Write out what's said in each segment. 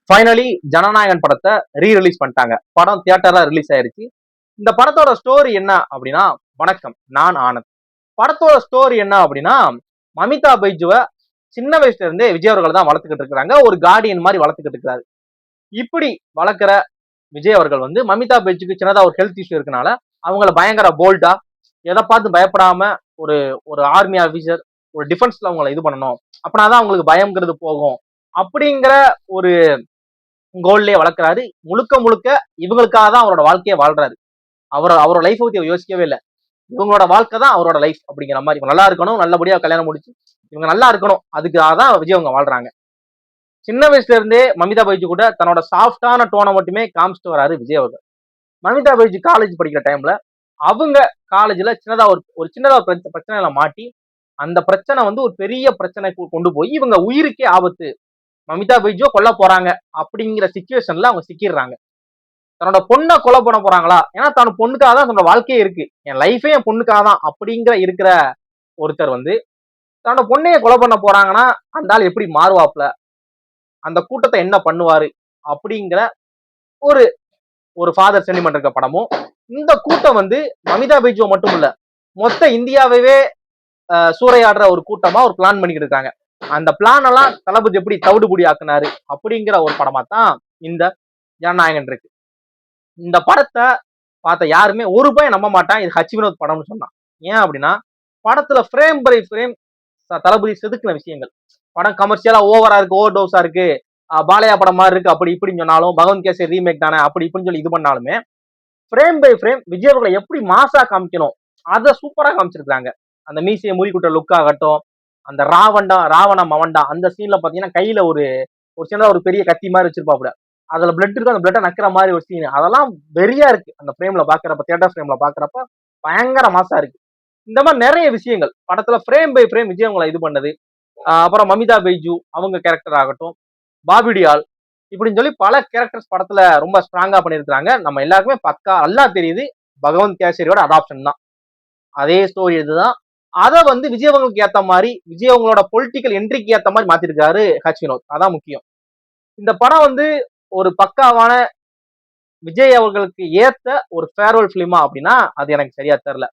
Finally Jananayagan படத்தை release பண்ணிட்டாங்க. படம் தியேட்டர்ல ரிலீஸ் ஆயிருச்சு. இந்த படத்தோட ஸ்டோரி என்ன அப்படின்னா, வணக்கம், நான் ஆனந்த். படத்தோட ஸ்டோரி என்ன அப்படின்னா, மமிதா பைஜுவை சின்ன வயசுல இருந்தே விஜய் அவர்கள் தான் வளர்த்துக்கிட்டு இருக்கிறாங்க. ஒரு கார்டியன் மாதிரி வளர்த்துக்கிட்டு இருக்கிறாரு. இப்படி வளர்க்குற விஜய் அவர்கள் வந்து மமிதா பைஜுக்கு சின்னதா ஒரு ஹெல்த் இஷ்யூ இருக்கனால அவங்கள பயங்கர போல்டா, எதை பார்த்து பயப்படாம ஒரு ஒரு ஆர்மி ஆபீசர், ஒரு டிஃபென்ஸ்ல அவங்களை இது பண்ணணும், அப்படின்னாதான் அவங்களுக்கு பயம்ங்கிறது போகும் அப்படிங்கிற ஒரு கோல்லே வளர்க்குறாரு. முழுக்க முழுக்க இவங்களுக்காக தான் அவரோட வாழ்க்கையை வாழ்றாரு. அவரோட லைஃப் பத்தி யோசிக்கவே இல்லை. இவங்களோட வாழ்க்கை தான் அவரோட லைஃப் அப்படிங்கிற மாதிரி. இவங்க நல்லா இருக்கணும், நல்லபடியா கல்யாணம் முடிச்சு இவங்க நல்லா இருக்கணும், அதுக்காக தான் விஜய் அவங்க வாழ்றாங்க. சின்ன வயசுல இருந்தே மமிதா பைஜு கூட தன்னோட சாஃப்டான டோனை மட்டுமே காமிச்சிட்டு வராரு விஜய் அவர்கள். மமிதா பைஜு காலேஜ் படிக்கிற டைம்ல அவங்க காலேஜ்ல சின்னதா ஒரு சின்னதா பிரச்சனையில மாட்டி, அந்த பிரச்சனை வந்து ஒரு பெரிய பிரச்சனைக்கு கொண்டு போய் இவங்க உயிருக்கே ஆபத்து, மமிதா பைஜுவை கொல்ல போறாங்க அப்படிங்கிற சிச்சுவேஷன்ல அவங்க சிக்கிடுறாங்க. தன்னோட பொண்ணை கொலை பண்ண போறாங்களா, ஏன்னா தன்னோட பொண்ணுக்காக தான் தன்னோட வாழ்க்கையே இருக்கு, என் லைஃபே என் பொண்ணுக்காக தான் அப்படிங்கிற இருக்கிற ஒருத்தர் வந்து தன்னோட பொண்ணையை கொலை பண்ண போறாங்கன்னா அந்த ஆள் எப்படி மாறுவாப்ல, அந்த கூட்டத்தை என்ன பண்ணுவாரு அப்படிங்கிற ஒரு ஒரு ஃபாதர் சென்டிமெண்ட் இருக்க படமும். இந்த கூட்டம் வந்து மமிதா பைஜுவை மட்டும் இல்ல, மொத்த இந்தியாவே சூறையாடுற ஒரு கூட்டமா ஒரு பிளான் பண்ணிக்கிட்டு இருக்காங்க. அந்த பிளான் எல்லாம் தளபதி எப்படி தவிடுபுடி ஆக்குனாரு அப்படிங்கிற ஒரு படமா தான் இந்த ஜனநாயகன் இருக்கு. இந்த படத்தை பார்த்த யாருமே ஒரு ரூபாய் நம்ப மாட்டான் இது ஹச் வினோத் படம்னு சொன்னான். ஏன் அப்படின்னா, படத்துல ஃப்ரேம் பை ஃப்ரேம் தளபதி செதுக்கின விஷயங்கள். படம் கமர்ஷியலா ஓவரா இருக்கு, ஓவர் டோஸா இருக்கு, பாலையா படம் மாதிரி இருக்கு அப்படி இப்படின்னு சொன்னாலும், பகவந்த் கேசரி ரீமேக் தானே அப்படி இப்படின்னு சொல்லி இது பண்ணாலுமே, ஃப்ரேம் பை ஃப்ரேம் விஜய் அவர்களை எப்படி மாசா காமிக்கணும் அதை சூப்பரா காமிச்சிருக்காங்க. அந்த மீசையை முறிக்குட்ட லுக் ஆகட்டும், அந்த ராவண மவண்டா அந்த சீன்ல பாத்தீங்கன்னா கையில ஒரு ஒரு சின்னதா ஒரு பெரிய கத்தி மாதிரி வச்சிருப்பாப்புல, அதுல பிளட் இருக்கும், அந்த பிளட்டை நக்கிற மாதிரி ஒரு சீன், அதெல்லாம் வெறியா இருக்கு. அந்த ஃப்ரேம்ல பாக்குறப்ப, தியேட்டர் ஃப்ரேம்ல பாக்குறப்ப பயங்கர மாசா இருக்கு. இந்த மாதிரி நிறைய விஷயங்கள் படத்துல ஃப்ரேம் பை ஃப்ரேம் விஜய் அவங்களை இது பண்ணது. அப்புறம் மமிதா பைஜு அவங்க கேரக்டர் ஆகட்டும், பாபிடியால், இப்படின்னு சொல்லி பல கேரக்டர்ஸ் படத்துல ரொம்ப ஸ்ட்ராங்கா பண்ணியிருக்காங்க. நம்ம எல்லாருக்குமே பக்கா நல்லா தெரியுது பகவந்த் கேசரியோட அடாப்ஷன் தான். அதே ஸ்டோரி இதுதான். அதை வந்து விஜய் அவங்களுக்கு ஏத்த மாதிரி, விஜய் அவங்களோட பொலிட்டிக்கல் என்ட்ரிக்கு ஏத்த மாதிரி மாத்திருக்காரு ஹச் வினோத். அதான் முக்கியம். இந்த படம் வந்து ஒரு பக்காவான விஜய் அவர்களுக்கு ஏத்த ஒரு ஃபேர்வெல் பிலிமா அப்படின்னா அது எனக்கு சரியா தெரியல.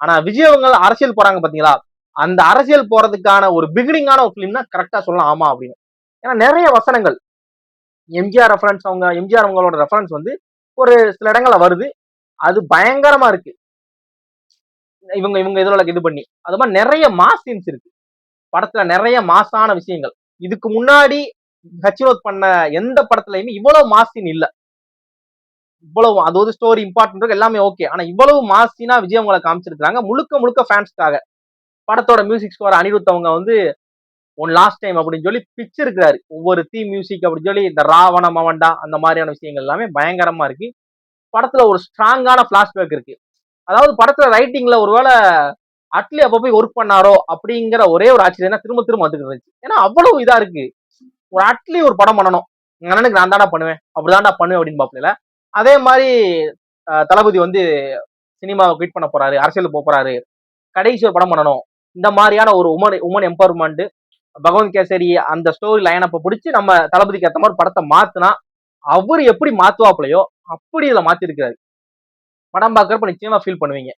ஆனா விஜய் அவங்க அரசியல் போறாங்க பாத்தீங்களா, அந்த அரசியல் போறதுக்கான ஒரு பிகினிங்கான ஒரு பிலிம்னா கரெக்டா சொல்லலாம் ஆமா அப்படின்னு. ஏன்னா நிறைய வசனங்கள் எம்ஜிஆர் ரெஃபரன்ஸ், அவங்க எம்ஜிஆர் அவங்களோட ரெஃபரன்ஸ் வந்து ஒரு சில இடங்கள்ல வருது, அது பயங்கரமா இருக்கு. இவங்க இவங்க இதுல இது பண்ணி அது மாதிரி நிறைய மாஸ் சீன்ஸ் இருக்கு படத்துல, நிறைய மாசான விஷயங்கள். இதுக்கு முன்னாடி ஹச் வினோத் பண்ண எந்த படத்துலயுமே இவ்வளவு மாஸ் சீன் இல்ல. இவ்வளவு அது ஒரு ஸ்டோரி இம்பார்ட்டன்ட் எல்லாமே ஓகே, ஆனா இவ்வளவு மாஸ் சீனா விஜய் அவங்களை காமிச்சிருக்காங்க முழுக்க முழுக்க ஃபேன்ஸ்க்காக. படத்தோட மியூசிக் ஸ்கோர் அனிருத் அவங்க வந்து ஒன் லாஸ்ட் டைம் அப்படின்னு சொல்லி பிச்சு இருக்கிறாரு. ஒவ்வொரு தீ மியூசிக் அப்படின்னு சொல்லி இந்த ராவண மவண்டா அந்த மாதிரியான விஷயங்கள் எல்லாமே பயங்கரமா இருக்கு. படத்துல ஒரு ஸ்ட்ராங்கான பிளாஷ்பேக் இருக்கு. அதாவது படத்துல ரைட்டிங்ல ஒருவேளை அட்லி அப்ப போய் ஒர்க் பண்ணாரோ அப்படிங்கிற ஒரே ஒரு ஆச்சரியம் தான் திரும்ப திரும்ப வந்துட்டு இருந்துச்சு. ஏன்னா அவ்வளவு இதா இருக்கு. ஒரு அட்லி ஒரு படம் பண்ணணும், எங்க அண்ணனுக்கு நான் தாண்டா பண்ணுவேன், அப்படிதான்டா பண்ணுவேன் அப்படின்னு பாப்பல. அதே மாதிரி தளபதி வந்து சினிமாவை குவிட் பண்ண போறாரு, அரசியல் போறாரு, கடைசி ஒரு படம் பண்ணணும், இந்த மாதிரியான ஒரு உமன் எம்பவர்மெண்ட் பகவந்த் கேசரி அந்த ஸ்டோரி லைனப்ப பிடிச்சி நம்ம தளபதிக்கு ஏற்ற மாதிரி படத்தை மாத்தினா அவர் எப்படி மாத்துவாப்லையோ அப்படி இதுல மாத்திருக்காரு. படம் பார்க்கறப்ப நிச்சயமா ஃபீல் பண்ணுவீங்க.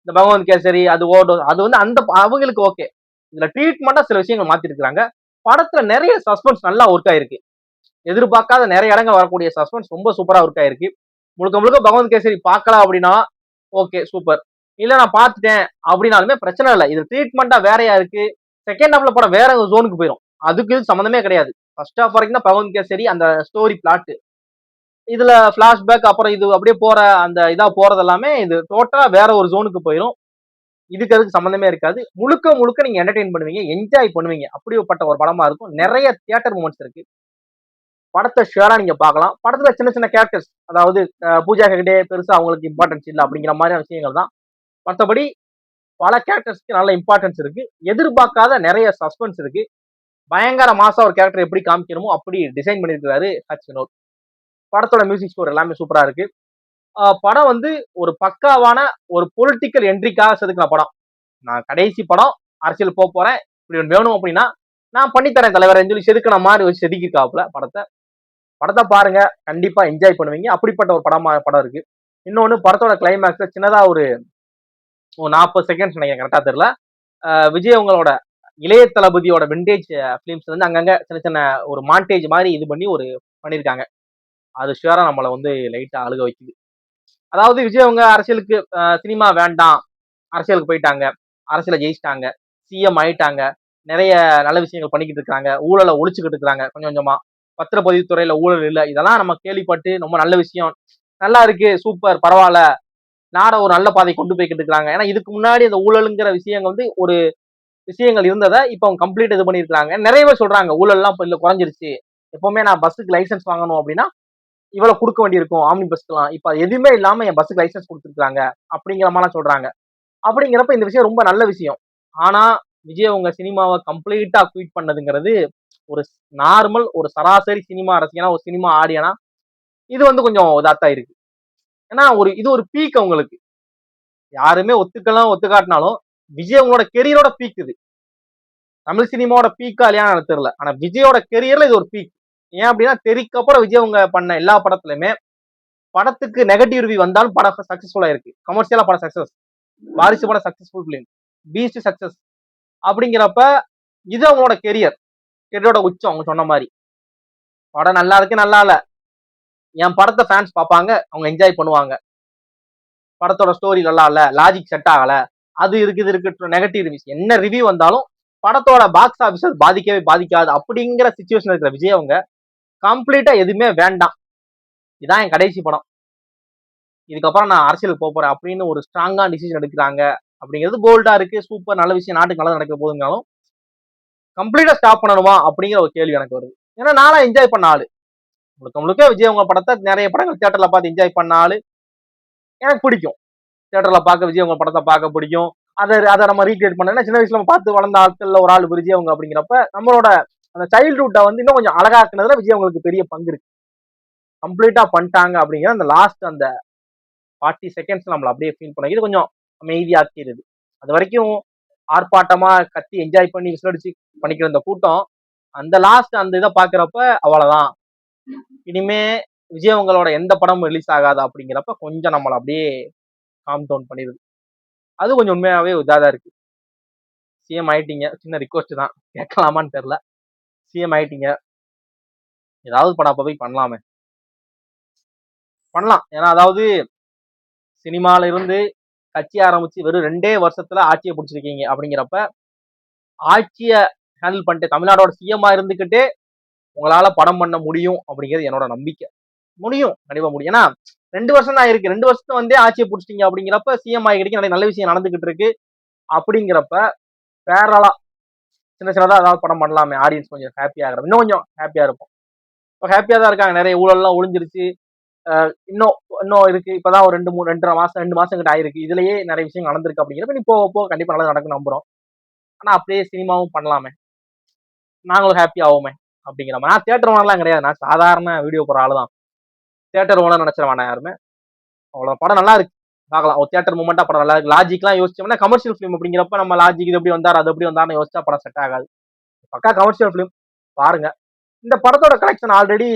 இந்த பகவந்த் கேசரி அது ஓடும், அது வந்து அந்த அவங்களுக்கு ஓகே. இதுல ட்ரீட்மெண்டா சில விஷயங்கள் மாத்திருக்காங்க. படத்துல நிறைய சஸ்பென்ஸ் நல்லா ஒர்க் ஆயிருக்கு. எதிர்பார்க்காத நிறைய இடங்கள் வரக்கூடிய சஸ்பென்ஸ் ரொம்ப சூப்பரா ஒர்க் ஆயிருக்கு. முழுக்க முழுக்க பகவந்த் கேசரி பார்க்கலாம் அப்படின்னா ஓகே சூப்பர், இல்ல நான் பார்த்துட்டேன் அப்படின்னாலுமே பிரச்சனை இல்லை. இது ட்ரீட்மெண்டா வேறையா இருக்கு. செகண்ட் ஹாஃப்ல படம் வேற ஒரு ஜோனுக்கு போயிடும், அதுக்கு சம்மந்தமே கிடையாது. ஃபர்ஸ்ட் ஹாஃப் வரைக்கும் தான் பகவந்த் கேசரி அந்த ஸ்டோரி பிளாட், இதுல பிளாஷ்பேக் அப்புறம் இது அப்படியே போற அந்த இதா போறது எல்லாமே இது டோட்டலா வேற ஒரு ஜோனுக்கு போயிடும். இதுக்கு அதுக்கு சம்மந்தமே இருக்காது. முழுக்க முழுக்க நீங்க என்டர்டெயின் பண்ணுவீங்க, என்ஜாய் பண்ணுவீங்க. அப்படிப்பட்ட ஒரு படமா இருக்கும். நிறைய தியேட்டர் மூமெண்ட்ஸ் இருக்கு. படத்தை ஷேரா நீங்க பார்க்கலாம். படத்துல சின்ன சின்ன கேரக்டர்ஸ், அதாவது பூஜா ஹெக்டே பெருசா அவங்களுக்கு இம்பார்ட்டன்ஸ் இல்லை அப்படிங்கிற மாதிரியான விஷயங்கள் தான். மற்றபடி பல கேரக்டர்ஸ்க்கு நல்ல இம்பார்ட்டன்ஸ் இருக்கு. எதிர்பார்க்காத நிறைய சஸ்பென்ஸ் இருக்கு. பயங்கர மாசா ஒரு கேரக்டர் எப்படி காமிக்கணுமோ அப்படி டிசைன் பண்ணியிருக்கிறாரு ஹச் வினோத். படத்தோட மியூசிக் ஸ்கோர் எல்லாமே சூப்பரா இருக்கு. படம் வந்து ஒரு பக்காவான ஒரு பொலிட்டிக்கல் என்ட்ரிக்காக செதுக்கின படம். நான் கடைசி படம் அரசியல் போறேன், இப்படி ஒன்று வேணும் அப்படின்னா நான் பண்ணித்தரேன் தலைவர் சொல்லி செதுக்கின மாதிரி வச்சு செதுக்கிருக்காப்புல படத்தை. படத்தை பாருங்க, கண்டிப்பா என்ஜாய் பண்ணுவீங்க. அப்படிப்பட்ட ஒரு படம் இருக்கு. இன்னொன்னு படத்தோட கிளைமேக்ஸ்ல சின்னதா ஒரு 40 செகண்ட்ஸ் நினைக்கிறேன், கரெக்டா தெரியல. விஜய் அவங்களோட இளைய தளபதியோட விண்டேஜ் பிலிம்ஸ் வந்து அங்கங்க சின்ன சின்ன ஒரு மாண்டேஜ் மாதிரி இது பண்ணி பண்ணிருக்காங்க. அது ஷுவரா நம்மள வந்து லைட்டா அழுக வைக்குது. அதாவது விஜய் அவங்க அரசியலுக்கு சினிமா வேண்டாம், அரசியலுக்கு போயிட்டாங்க, அரசியல ஜெயிச்சிட்டாங்க, சிஎம் ஆயிட்டாங்க, நிறைய நல்ல விஷயங்கள் பண்ணிக்கிட்டு இருக்காங்க, ஊழலை ஒழிச்சுக்கிட்டு இருக்காங்க கொஞ்சம் கொஞ்சமா, பத்திரப்பதிவு துறையில ஊழல் இல்லை, இதெல்லாம் நம்ம கேள்விப்பட்டு ரொம்ப நல்ல விஷயம், நல்லா இருக்கு, சூப்பர், பரவாயில்ல, நாட ஒரு நல்ல பாதை கொண்டு போய்கிட்டு இருக்காங்க. ஏன்னா இதுக்கு முன்னாடி அந்த ஊழலுங்கிற விஷயங்கள் வந்து ஒரு விஷயங்கள் இருந்ததை இப்ப அவங்க கம்ப்ளீட் இது பண்ணிருக்காங்க. நிறைய பேர் சொல்றாங்க ஊழல் எல்லாம் இல்ல, குறைஞ்சிருச்சு. எப்பவுமே நான் பஸ்ஸுக்கு லைசன்ஸ் வாங்கணும் அப்படின்னா இவ்வளவு கொடுக்க வேண்டியிருக்கும் ஆம்னி பஸ்க்குலாம், இப்ப எதுவுமே இல்லாம என் பஸ்ஸுக்கு லைசன்ஸ் கொடுத்துருக்காங்க அப்படிங்கிற மாதிரி சொல்றாங்க. அப்படிங்கிறப்ப இந்த விஷயம் ரொம்ப நல்ல விஷயம். ஆனா விஜய் உங்க சினிமாவை கம்ப்ளீட்டா குயிட் பண்ணதுங்கிறது ஒரு நார்மல் ஒரு சராசரி சினிமா ரசிகனா, ஒரு சினிமா ஆடியனா இது வந்து கொஞ்சம் இதாத்தான் இருக்கு. ஏன்னா இது ஒரு பீக் அவங்களுக்கு. யாருமே ஒத்துக்கலாம் ஒத்துக்காட்டினாலும் விஜய் அவங்களோட கெரியரோட பீக் இது. தமிழ் சினிமாவோட பீக்கா இல்லையான்னு எனக்கு தெரியல. ஆனா விஜயோட கெரியர்ல இது ஒரு பீக். ஏன் அப்படின்னா தெரிக்கு அப்புறம் விஜய் அவங்க பண்ண எல்லா படத்துலயுமே படத்துக்கு நெகட்டிவ் ரிவ்யூ வந்தாலும் படம் சக்சஸ்ஃபுல்லா இருக்கு. கமர்ஷியலா படம் சக்சஸ், வாரிசு படம் சக்சஸ்ஃபுல் பிலிம், பீஸ்ட் சக்சஸ். அப்படிங்கிறப்ப இது அவங்களோட கெரியரோட உச்சம். அவங்க சொன்ன மாதிரி படம் நல்லா இருக்கு நல்லா இல்ல, என் படத்தை ஃபேன்ஸ் பார்ப்பாங்க, அவங்க என்ஜாய் பண்ணுவாங்க. படத்தோட ஸ்டோரி நல்லா இல்ல, லாஜிக் செட் ஆகல, அது இருக்கு நெகட்டிவ் ரிவ்யூஸ் என்ன ரிவ்யூ வந்தாலும் படத்தோட பாக்ஸ் ஆபீஸ் பாதிக்கவே பாதிக்காது. அப்படிங்கிற சிச்சுவேஷன் இருக்கிற விஜய் அவங்க கம்ப்ளீட்டா எதுவுமே வேண்டாம், இதான் என் கடைசி படம், இதுக்கப்புறம் நான் அரசியலுக்கு போறேன் அப்படின்னு ஒரு ஸ்ட்ராங்கா டிசிஷன் எடுக்கிறாங்க. அப்படிங்கிறது போல்டா இருக்கு, சூப்பர், நல்ல விஷயம், நாட்டுக்கு நல்லது நடக்க போதுனாலும் கம்ப்ளீட்டா ஸ்டாப் பண்ணணுமா அப்படிங்கிற ஒரு கேள்வி எனக்கு வருது. ஏன்னா நானா என்ஜாய் பண்ண ஆளு, முழுக்க விஜய் அவங்க படத்தை நிறைய படங்கள் தியேட்டர்ல பார்த்து என்ஜாய் பண்ண ஆளு, எனக்கு பிடிக்கும். தியேட்டர்ல பார்க்க விஜய் அவங்க படத்தை பார்க்க பிடிக்கும். அதை நம்ம ரீக்ரியேட் பண்ணா சின்ன வயசுல நம்ம பார்த்து வளர்ந்த ஆட்கள்ல ஒரு ஆள் விஜய் அவங்க. அப்படிங்கிறப்ப நம்மளோட அந்த சைல்ட்ஹுட்டை வந்து இன்னும் கொஞ்சம் அழகாக்குனதுல விஜய் அவங்களுக்கு பெரிய பங்கு இருக்கு. கம்ப்ளீட்டா பண்ணிட்டாங்க அப்படிங்கிற அந்த லாஸ்ட் அந்த 40 செகண்ட்ஸ் நம்மள அப்படியே ஃபீல் பண்ண இது கொஞ்சம் அமைதியாக்கிடுது. அது வரைக்கும் ஆர்ப்பாட்டமா கத்தி என்ஜாய் பண்ணி விசிலடிச்சு பண்ணிக்கிற இந்த கூட்டம் அந்த லாஸ்ட் அந்த இதை பாக்குறப்ப அவ்வளவுதான், இனிமே விஜய் அவங்களோட எந்த படமும் ரிலீஸ் ஆகாது அப்படிங்கிறப்ப கொஞ்சம் நம்மள அப்படியே காம் டவுன் பண்ணிடுது. அது கொஞ்சம் உண்மையாவே இதாதான் இருக்கு. சிஎம் ஆயிட்டீங்க, சின்ன ரிக்வஸ்ட் தான், கேட்கலாமான்னு தெரியல. சிஎம் ஆயிட்டீங்க, ஏதாவது படம் அப்ப போய் பண்ணலாமே, பண்ணலாம். ஏன்னா அதாவது சினிமால இருந்து கட்சி ஆரம்பிச்சு வெறும் 2 வருஷத்துல ஆட்சியை பிடிச்சிருக்கீங்க. அப்படிங்கிறப்ப ஆட்சியை ஹேண்டில் பண்ணிட்டு தமிழ்நாடோட சிஎம்மா இருந்துகிட்டே உங்களால படம் பண்ண முடியும் அப்படிங்கிறது என்னோட நம்பிக்கை. முடியும், கண்டிப்பா முடியும். ஏன்னா 2 வருஷம் தான் இருக்கு, 2 வருஷத்துல வந்து ஆட்சியை பிடிச்சிட்டீங்க. அப்படிங்கிறப்ப சிஎம் ஆகிக்கிட்டு நிறைய நல்ல விஷயம் நடந்துகிட்டு இருக்கு. அப்படிங்கிறப்ப பேரலா சின்ன சின்னதா ஏதாவது படம் பண்ணலாமே, ஆடியன்ஸ் கொஞ்சம் ஹாப்பியா ஆகிற, இன்னும் கொஞ்சம் ஹாப்பியா இருக்கும். இப்போ ஹாப்பியா தான் இருக்காங்க, நிறைய ஊழல் எல்லாம் ஒழிஞ்சிருச்சு. இன்னும் இன்னும் இருக்கு, இப்பதான் ஒரு 2 மாசம் 2 மாசம் கிட்ட ஆயிருக்கு, இதுலயே நிறைய விஷயம் நடந்திருக்கு. அப்படிங்கிறப்ப நீ போக கண்டிப்பா நல்லா நடக்கும் நம்புறோம். ஆனா அப்படியே சினிமாவும் பண்ணலாமே, நாங்களும் ஹாப்பி ஆகுமே அப்படிங்கிற மாதிரி. நான் தியேட்டர் ஓனர்லாம் கிடையாது, நான் சாதாரண வீடியோ போற ஆளு தான். தியேட்டர் ஓனர் நினைச்சிட வேணாம் யாருமே. அவ்வளவு படம் நல்லா இருக்கு, பார்க்கலாம். ஒரு தியேட்டர் மூமெண்டா படம் நல்லா இருக்கு. லாஜிக்லாம் யோசிச்சோம்னா கமர்ஷியல் ஃபிலிம் அப்படிங்கிறப்ப நம்ம லாஜிக் இது எப்படி வந்தாரு அது எப்படி வந்தாருன்னு யோசிச்சா படம் செட் ஆகாது. பக்கா கமர்ஷியல் ஃபிலிம் பாருங்க. இந்த படத்தோட கலெக்ஷன் ஆல்ரெடி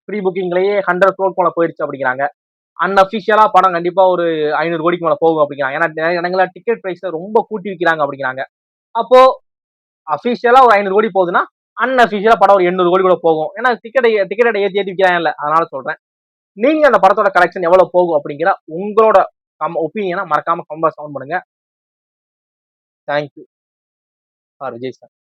ப்ரீ புக்கிங்லயே 100 crore போல போயிருச்சு அப்படிங்கிறாங்க. அன்அபிஷியலா படம் கண்டிப்பா ஒரு 500 கோடிக்கு மேல போகும் அப்படிங்கிறாங்க. ஏன்னா நிறைய இடங்கள டிக்கெட் பிரைஸ் ரொம்ப கூட்டி விற்கிறாங்க அப்படிங்கிறாங்க. அப்போ அபிஷியலா ஒரு 500 கோடி போகுதுன்னா அன்அபிஷியலா படம் ஒரு 800 கோடி கூட போகும். ஏன்னா டிக்கெட் ஏத்தி விற்கிறாங்க இல்ல, அதனால சொல்றேன். நீங்க அந்த படத்தோட கலெக்ஷன் எவ்வளவு போகும் அப்படிங்கிற உங்களோட ஒப்பீனியனை மறக்காம கமெண்ட் பண்ணுங்க. Thank you for Vijay sir.